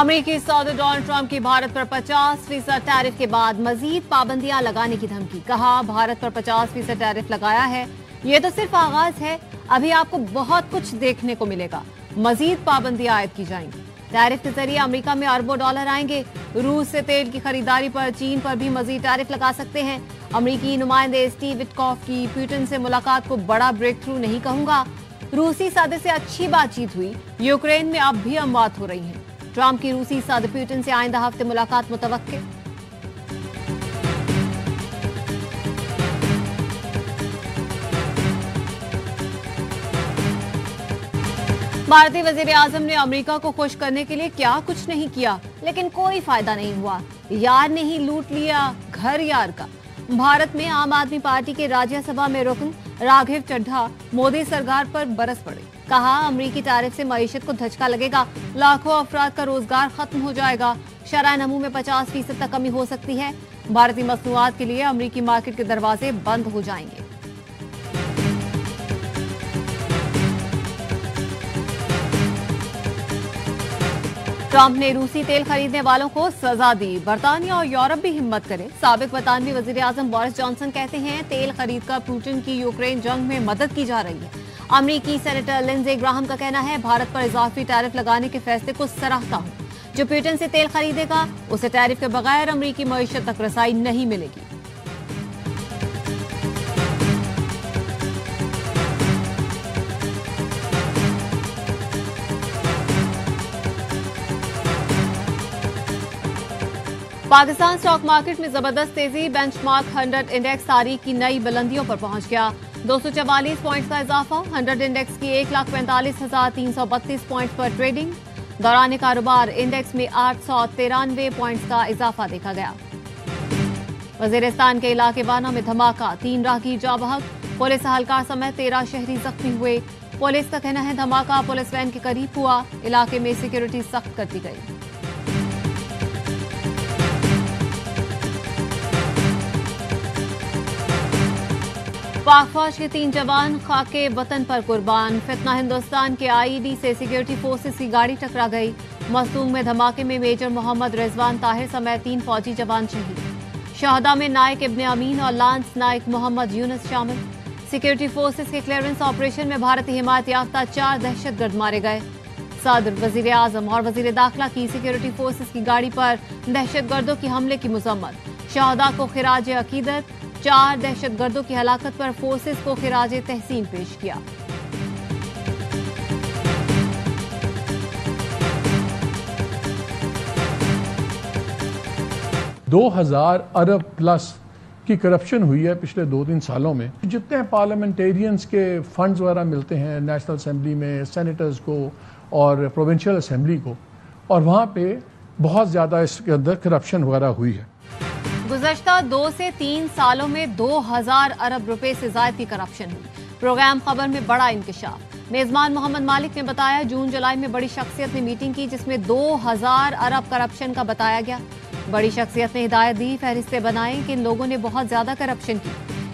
अमेरिकी सदर Donald Trump की भारत पर 50% टैरिफ के बाद मजीद पाबंदियां लगाने की धमकी। कहा, भारत पर 50% टैरिफ लगाया है, ये तो सिर्फ आगाज है, अभी आपको बहुत कुछ देखने को मिलेगा। मजीद पाबंदियां आयद की जाएंगी। टैरिफ के जरिए अमेरिका में अरबों डॉलर आएंगे। रूस से तेल की खरीदारी पर चीन पर भी मजीद टैरिफ लगा सकते हैं। अमेरिकी नुमाइंदे स्टीव विटकॉफ की पुतिन से मुलाकात को बड़ा ब्रेक थ्रू नहीं कहूंगा। रूसी सदर से अच्छी बातचीत हुई, यूक्रेन में अब भी अमवात हो रही हैं। ट्रंप की रूसी सदर पुतिन से आइंदा हफ्ते मुलाकात मुतवक्के। भारतीय वजीर आजम ने अमेरिका को खुश करने के लिए क्या कुछ नहीं किया, लेकिन कोई फायदा नहीं हुआ। यार ने ही लूट लिया घर यार का। भारत में आम आदमी पार्टी के राज्यसभा में रुकन राघव चड्ढा मोदी सरकार पर बरस पड़े। कहा, अमेरिकी टैरिफ से मईशत को धचका लगेगा, लाखों अफराद का रोजगार खत्म हो जाएगा, शरह नमू में 50% तक कमी हो सकती है। भारतीय मसनूआत के लिए अमेरिकी मार्केट के दरवाजे बंद हो जाएंगे। ट्रंप ने रूसी तेल खरीदने वालों को सजा दी। बरतानिया और यूरोप भी हिम्मत करे। साबिक बरतानवी वजीर आजम बोरिस जॉनसन कहते हैं, तेल खरीद कर पुतिन की यूक्रेन जंग में मदद की जा रही है। अमेरिकी सेनेटर लिंडसे ग्राहम का कहना है, भारत पर इजाफी टैरिफ लगाने के फैसले को सराहता हूं। जो पुतिन से तेल खरीदेगा उसे टैरिफ के बगैर अमेरिकी मईशत तक रसाई नहीं मिलेगी। पाकिस्तान स्टॉक मार्केट में जबरदस्त तेजी। बेंचमार्क 100 इंडेक्स तारीख की नई बुलंदियों पर पहुंच गया। 244 पॉइंट्स का इजाफा। 100 इंडेक्स की 1,45,332 पॉइंट्स पर ट्रेडिंग। दौरान कारोबार इंडेक्स में 893 पॉइंट्स का इजाफा देखा गया। वजीरिस्तान के इलाके बाना में धमाका, 3 राहगीर जाँ बहक। पुलिस एहलकार समेत 13 शहरी जख्मी हुए। पुलिस का कहना है, धमाका पुलिस वैन के करीब हुआ। इलाके में सिक्योरिटी सख्त कर दी गई। पाक फौज के 3 जवान खाके वतन पर कुर्बान। फितना हिंदुस्तान के आईडी से सिक्योरिटी फोर्सेस की गाड़ी टकरा गई। मस्तूंग में धमाके में मेजर मोहम्मद रिजवान ताहिर समेत 3 फौजी जवान शहीद। शहदा में नायक इब्ने अमीन और लांस नायक मोहम्मद यूनुस शामिल। सिक्योरिटी फोर्सेस के क्लियरेंस ऑपरेशन में भारतीय हिमायत याफ्ता 4 दहशतगर्द मारे गए। सदर, वजीर आजम और वजीर दाखिला की सिक्योरिटी फोर्सेस की गाड़ी पर दहशतगर्दों की हमले की मजम्मत। शहदा को खिराज अकीदत। 4 दहशतगर्दों की हलाकत पर फोर्सेस को खिराज तहसीन पेश किया। $2,000 अरब प्लस की करप्शन हुई है पिछले 2-3 सालों में। जितने पार्लियामेंटेरियंस के फंड्स वगैरह मिलते हैं नेशनल असेंबली में, सेनेटर्स को और प्रोविंशियल असेंबली को, और वहाँ पे बहुत ज़्यादा इसके अंदर करप्शन वगैरह हुई है। गुज़श्ता 2 से 3 सालों में 2,000 अरब रुपए से ज्यादा की करप्शन हुई। प्रोग्राम खबर में बड़ा इंकशाफ। मेजबान मोहम्मद मालिक ने बताया, जून जुलाई में बड़ी शख्सियत ने मीटिंग की जिसमें 2,000 अरब करप्शन का बताया गया। बड़ी शख्सियत ने हिदायत दी, फहरिस्तें बनाई कि इन लोगों ने बहुत ज्यादा करप्शन की।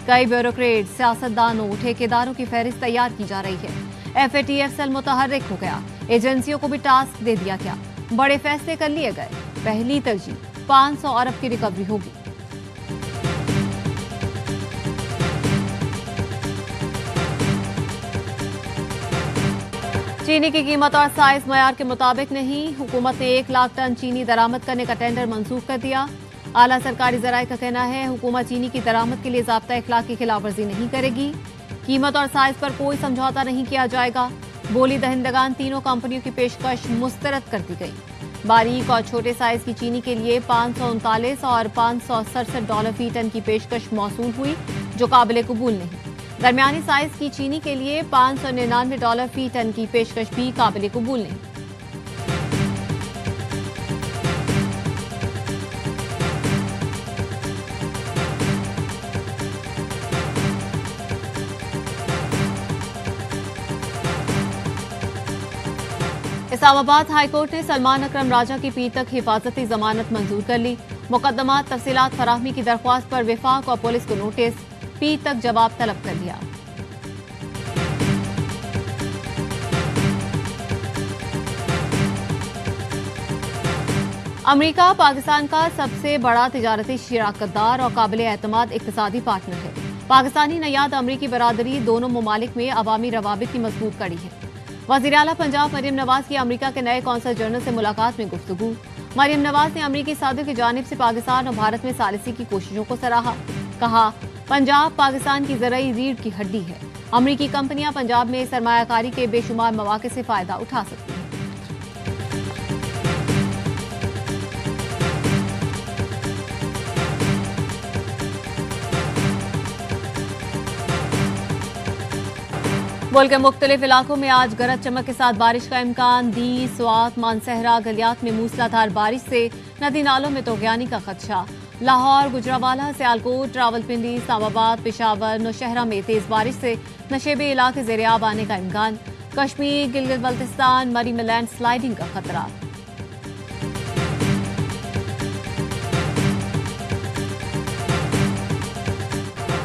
कई ब्यूरोक्रेट, सियासतदानों, ठेकेदारों की फहरिस्त तैयार की जा रही है। FATF सेल मुतहर्रिक हो गया। एजेंसियों को भी टास्क दे दिया गया। बड़े फैसले कर लिए गए। पहली तरजीह 500 अरब की रिकवरी होगी। चीनी की कीमत और साइज मयार के मुताबिक नहीं। हुकूमत ने 1 लाख टन चीनी दरामद करने का टेंडर मंसूख कर दिया। आला सरकारी जराये का कहना है, हुकूमत चीनी की दरामद के लिए ज़ाब्ता इखलाक की खिलाफवर्जी नहीं करेगी। कीमत और साइज पर कोई समझौता नहीं किया जाएगा। बोली दहिंदगान तीनों कंपनियों की पेशकश मुस्तरद कर दी गई। बारीक और छोटे साइज की चीनी के लिए $539 और $567 फी टन की पेशकश मौसूल हुई, जो काबिल कबूल नहीं। दरमियानी साइज की चीनी के लिए $599 फी टन की पेशकश भी काबिल कबूल नहीं। इस्लामाबाद हाईकोर्ट ने सलमान अकरम राजा की पीर तक हिफाजती जमानत मंजूर कर ली। मुकदमात तफसीलात फराहमी की दरख्वास्त पर विफाक और पुलिस को नोटिस, पीर तक जवाब तलब कर लिया। अमेरिका पाकिस्तान का सबसे बड़ा तिजारती शराकतदार और काबिल एतमाद इक्तिसादी पार्टनर है। पाकिस्तानी नयाद अमरीकी बरादरी दोनों ममालिक में अवामी रवाबित की मजबूत कड़ी है। वज़ीर आला पंजाब मरियम नवाज की अमेरिका के नए कौंसल जनरल से मुलाकात में गुफ्तगू। मरियम नवाज ने अमरीकी सदर की जानिब से पाकिस्तान और भारत में सालिसी की कोशिशों को सराहा। कहा, पंजाब पाकिस्तान की ज़रूरी रीढ़ की हड्डी है। अमरीकी कंपनियां पंजाब में सरमायाकारी के बेशुमार मौके से फायदा उठा सकती हैं। मुल्क के मुख्तलिफ इलाकों में आज गरज चमक के साथ बारिश का इम्कान। दी, स्वात, मानसहरा, गलियात में मूसलाधार बारिश से नदी नालों में तोगयानी का खदशा। लाहौर, गुजरावाला, सियालकोट, रावलपिंडी, इस्लामाबाद, पेशावर, नौशहरा में तेज बारिश से नशेबे इलाके ज़ेर-ए-आब आने का इम्कान। कश्मीर, गिलगित बल्तिस्तान, मरी में लैंड स्लाइडिंग का खतरा।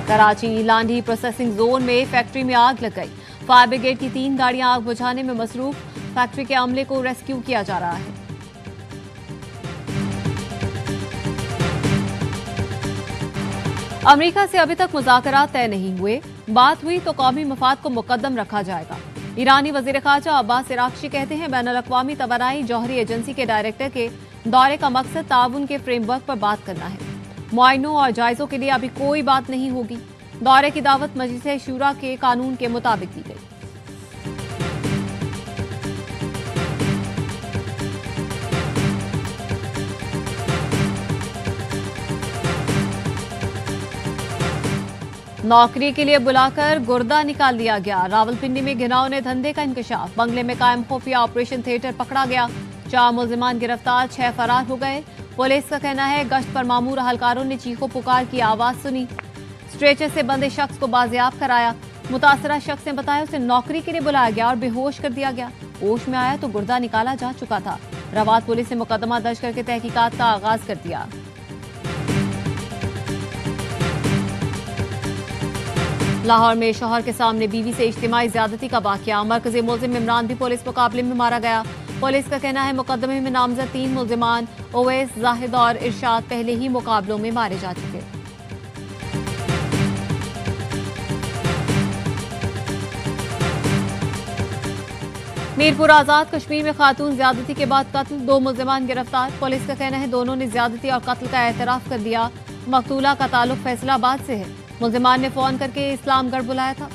कराची लांडी प्रोसेसिंग जोन में फैक्ट्री में आग लग गई। फायर ब्रिगेड की 3 गाड़ियां आग बुझाने में मसरूफ। फैक्ट्री के अमले को रेस्क्यू किया जा रहा है। अमेरिका से अभी तक मुज़ाकरात तय नहीं हुए। बात हुई तो कौमी मफाद को मुकद्दम रखा जाएगा। ईरानी वज़ीर ख़ारजा अब्बास इराक़ची कहते हैं, बैनुल-अक़वामी तवानाई जौहरी एजेंसी के डायरेक्टर के दौरे का मकसद ताउन के फ्रेमवर्क पर बात करना है। मुआयनों और जायज़ों के लिए अभी कोई बात नहीं होगी। दौरे की दावत मजलिस शूरा के कानून के मुताबिक दी गई। नौकरी के लिए बुलाकर गुर्दा निकाल दिया गया। रावलपिंडी में घिनौने धंधे का इंकशाफ। बंगले में कायम खुफिया ऑपरेशन थिएटर पकड़ा गया। 4 मुल्जिमान गिरफ्तार, 6 फरार हो गए। पुलिस का कहना है, गश्त पर मामूर अहलकारों ने चीखों पुकार की आवाज सुनी। स्ट्रेचर से बंधे शख्स को बाजियाब कराया। मुतासरा शख्स ने बताया, उसे नौकरी के लिए बुलाया गया और बेहोश कर दिया गया। होश में आया तो गुर्दा निकाला जा चुका था। रवात पुलिस ने मुकदमा दर्ज करके तहकीकात का आगाज कर दिया। लाहौर में शौहर के सामने बीवी से इज्तिमाई ज्यादती का वाकया। मरकजी मुल्जिम इमरान भी पुलिस मुकाबले में मारा गया। पुलिस का कहना है, मुकदमे में नामजद 3 मुल्जिमान ओवैस, जाहिद और इरशाद पहले ही मुकाबलों में मारे जा चुके। मीरपुर आजाद कश्मीर में खातून ज्यादती के बाद कत्ल, 2 मुल्जिमान गिरफ्तार। पुलिस का कहना है, दोनों ने ज्यादती और कत्ल का एतराफ कर दिया। मकतूला का ताल्लुक फैसलाबाद से है। मुल्जिमान ने फोन करके इस्लामगढ़ बुलाया था।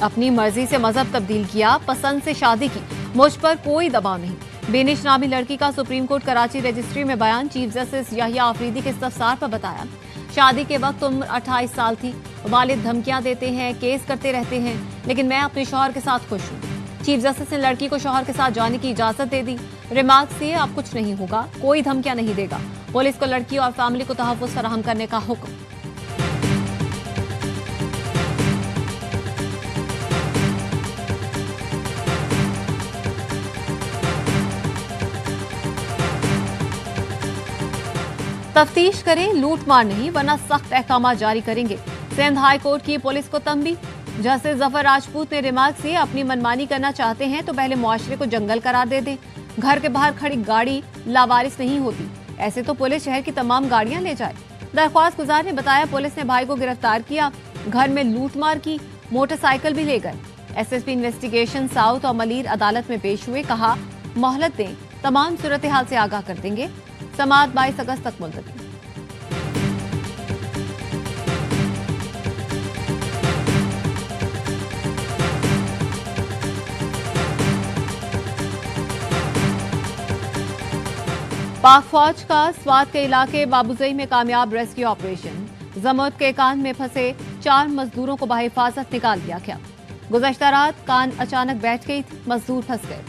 अपनी मर्जी से मजहब तब्दील किया, पसंद से शादी की, मुझ पर कोई दबाव नहीं। बेनिश नामी लड़की का सुप्रीम कोर्ट कराची रजिस्ट्री में बयान। चीफ जस्टिस याहिया आफरीदी के इस्तफसार पर बताया, शादी के वक्त उम्र 28 साल थी। वालिद धमकियां देते हैं, केस करते रहते हैं, लेकिन मैं अपने शौहर के साथ खुश हूँ। चीफ जस्टिस ने लड़की को शौहर के साथ जाने की इजाजत दे दी। रिमार्क्स दिए, अब कुछ नहीं होगा, कोई धमकियां नहीं देगा। पुलिस को लड़की और फैमिली को तहफ़्फ़ुज़ फराहम करने का हुक्म। तफ्तीश करें, लूट मार नहीं, वरना सख्त अहकाम जारी करेंगे। सिंध हाई कोर्ट की पुलिस को तंबी। जस्टिस जफर राजपूत ने रिमार्क से, अपनी मनमानी करना चाहते हैं तो पहले मुआशरे को जंगल करार दे दें। घर के बाहर खड़ी गाड़ी लावारिस नहीं होती, ऐसे तो पुलिस शहर की तमाम गाड़ियां ले जाए। दरख्वास्त गुजार ने बताया, पुलिस ने भाई को गिरफ्तार किया, घर में लूटमार की, मोटरसाइकिल भी ले गए। एसएसपी इन्वेस्टिगेशन साउथ और मलीर अदालत में पेश हुए। कहा, मोहलत दें, तमाम सूरत हाल से आगाह कर देंगे। समाअत 22 अगस्त तक मुलतवी। पाक फौज का स्वात के इलाके बाबूजई में कामयाब रेस्क्यू ऑपरेशन। जमोत के कान में फंसे 4 मजदूरों को बहिफाजत निकाल दिया गया। गुज़श्ता रात कान अचानक बैठ गई थी, मजदूर फंस गए।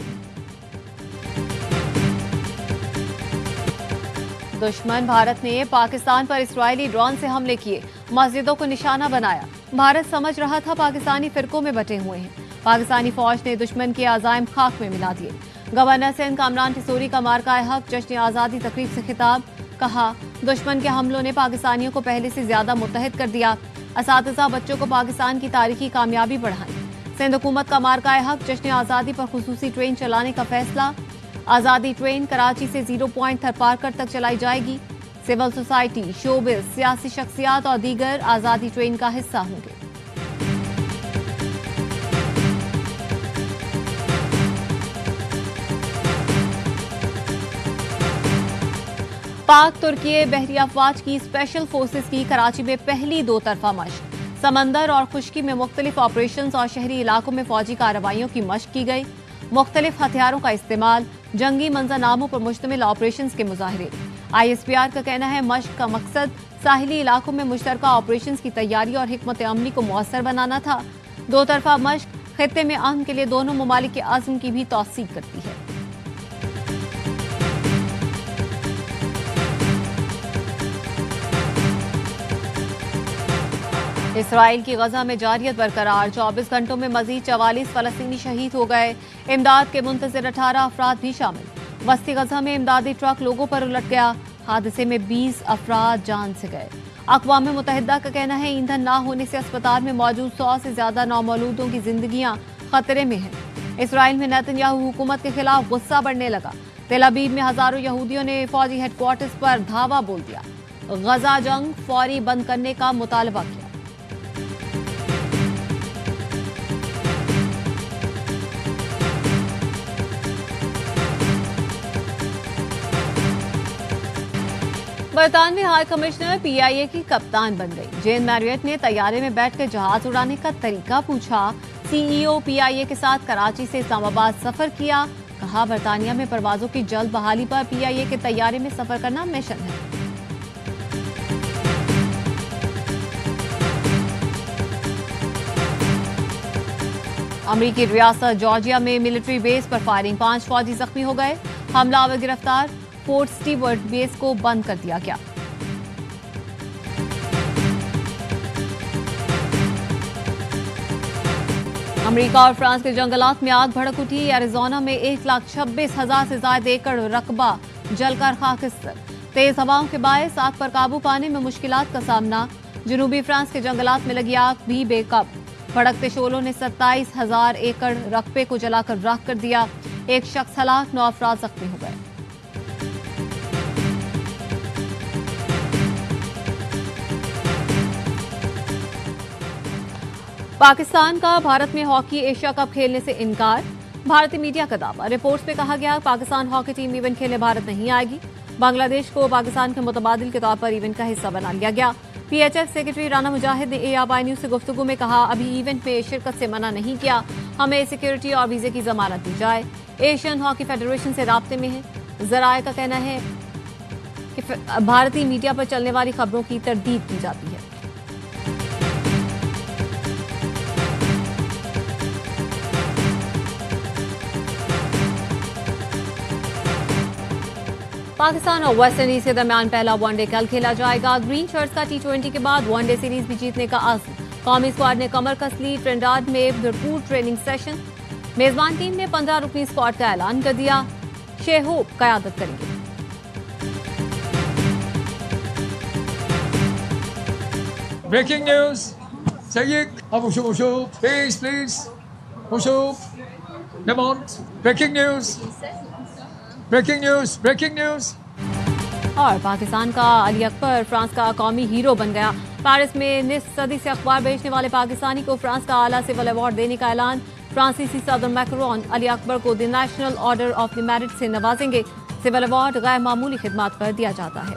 दुश्मन भारत ने पाकिस्तान पर इस्राएली ड्रोन से हमले किए, मस्जिदों को निशाना बनाया। भारत समझ रहा था पाकिस्तानी फिरकों में बटे हुए हैं। पाकिस्तानी फौज ने दुश्मन के अज़ाइम खाक में मिला दिए। गवर्नर सिंध कामरान ठिसोरी का मार्का हक जश्न आज़ादी तकरीब से खिताब। कहा, दुश्मन के हमलों ने पाकिस्तानियों को पहले से ज्यादा मुत्तहिद कर दिया। असातिज़ा बच्चों को पाकिस्तान की तारीखी कामयाबी बढ़ाई। सिंध हुकूमत का मार्का हक जश्न आज़ादी पर खुसूसी ट्रेन चलाने का फैसला। आज़ादी ट्रेन कराची से 0 पॉइंट थरपारकर तक चलाई जाएगी। सिविल सोसाइटी, शोबिस, सियासी शख्सियात और दीगर आज़ादी ट्रेन का हिस्सा होंगे। पाक तुर्की बहरी अफवाज की स्पेशल फोर्सेस की कराची में पहली 2 तरफा मशक। समंदर और खुश्की में मुख्तलिफ ऑपरेशंस और शहरी इलाकों में फौजी कार्रवाइयों की मशक की गई। मुख्तलिफ हथियारों का इस्तेमाल, जंगी मंजरनामों पर मुश्तमिल ऑपरेशंस के मुजाहरे। ISPR का कहना है मशक का मकसद साहिली इलाकों में मुश्तरका ऑपरेशंस की तैयारी और हिकमत अमली को मुअस्सर बनाना था। 2 तरफा मशक खित्ते में अमन के लिए दोनों ममालिक के अज़्म की भी तौसीक करती है। इसराइल की गजा में जारियत बरकरार। 24 घंटों में मजीद 44 फलस्तीनी शहीद हो गए। इमदाद के मुंतज़िर 18 अफराद भी शामिल। वस्ती गजा में इमदादी ट्रक लोगों पर उलट गया। हादसे में 20 अफराद जान से गए। अक़वाम मुत्तहिदा का कहना है ईंधन ना होने से अस्पताल में मौजूद 100 से ज्यादा नौमौलूदों की जिंदगियां खतरे में हैं। इसराइल में नेतन्याहू हुकूमत के खिलाफ गुस्सा बढ़ने लगा। तेल अवीव में हजारों यहूदियों ने फौजी हेडक्वार्टर्स पर धावा बोल दिया। गजा जंग फौरी बंद करने का मुतालबा किया। बरतानवी हाई कमिश्नर PIA की कप्तान बन गई। जेन मैरियट ने तैयारे में बैठकर जहाज उड़ाने का तरीका पूछा। CEO PIA के साथ कराची से इस्लामाबाद सफर किया। कहा बरतानिया में परवाजों की जल्द बहाली पर PIA के तैयारे में सफर करना मिशन है। अमरीकी रियासत जॉर्जिया में मिलिट्री बेस पर फायरिंग, 5 फौजी जख्मी हो गए। हमलावर गिरफ्तार। फोर्ट स्टीवर्ट बेस को बंद कर दिया गया। अमेरिका और फ्रांस के जंगलात में आग भड़क उठी। एरिजोना में 1,26,000 से ज्यादा एकड़ रकबा जलकर खाकिस्तर। तेज हवाओं के बायस आग पर काबू पाने में मुश्किलात का सामना। जनूबी फ्रांस के जंगलात में लगी आग भी बेकाबू। भड़कते शोलों ने 27,000 एकड़ रकबे को जलाकर राख कर दिया। एक शख्स हलाक, 9 अफराद जख्मी हो गए। पाकिस्तान का भारत में हॉकी एशिया कप खेलने से इनकार। भारतीय मीडिया का दावा। रिपोर्ट्स में कहा गया पाकिस्तान हॉकी टीम इवेंट खेलने भारत नहीं आएगी। बांग्लादेश को पाकिस्तान के मुतबादिल के तौर पर इवेंट का हिस्सा बना लिया गया। PHF सेक्रेटरी राना मुजाहिद ने ARY न्यूज से गुफ्तगू में कहा अभी इवेंट में शिरकत से मना नहीं किया। हमें सिक्योरिटी और वीजे की जमानत दी जाए। एशियन हॉकी फेडरेशन से राब्ते में है। जराये का कहना है कि भारतीय मीडिया पर चलने वाली खबरों की तरदीद की जाती है। पाकिस्तान और वेस्ट इंडीज के दरमियान पहला वनडे कल खेला जाएगा। ग्रीन शर्ट्स का T20 के बाद वनडे सीरीज भी जीतने का आज़म। कौमी स्क्वाड ने कमर कस ली। ट्रिनिडाद में भरपूर ट्रेनिंग सेशन। मेजबान टीम ने 15 रुकनी स्क्वाड का ऐलान कर दिया। शेहोब क़यादत करेंगे। Breaking news. Please breaking news. Breaking news. और पाकिस्तान का अली अकबर फ्रांस का कौमी हीरो बन गया। पेरिस में निस्फ सदी से अखबार बेचने वाले पाकिस्तानी को फ्रांस का आला सिविल अवार्ड देने का ऐलान। फ्रांसीसी सदर मैक्रोन अली अकबर को the national order of the merit से नवाजेंगे। सिविल अवार्ड गैर मामूली खिदमात पर दिया जाता है।